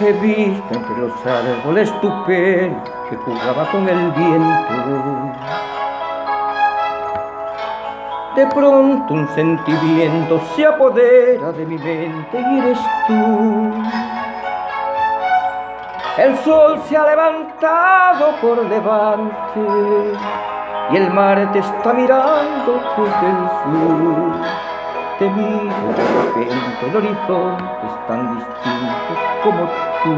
He visto entre los árboles tu pelo que jugaba con el viento. De pronto un sentimiento se apodera de mi mente y eres tú. El sol se ha levantado por levante y el mar te está mirando desde el sur. Te miro de repente, el horizonte es tan distinto como tú.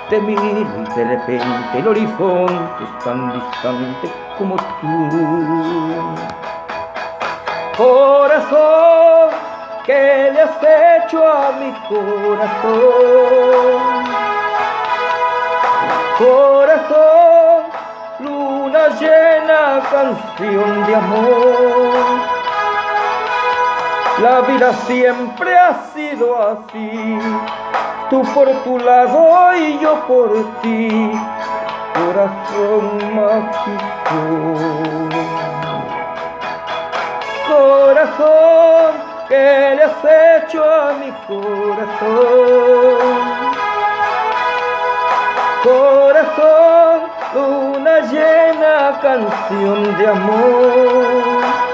Te miro y de repente el horizonte es tan distante como tú. Corazón, ¿qué le has hecho a mi corazón? Corazón, luna llena, canción de amor. La vida siempre ha sido así, tú por tu lado y yo por ti, corazón mágico. Corazón, ¿qué le has hecho a mi corazón? Corazón, luna llena, canción de amor.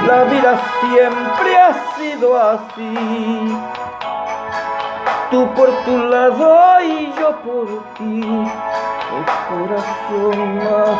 La vida siempre ha sido así, tú por tu lado y yo por ti, el corazón mágico.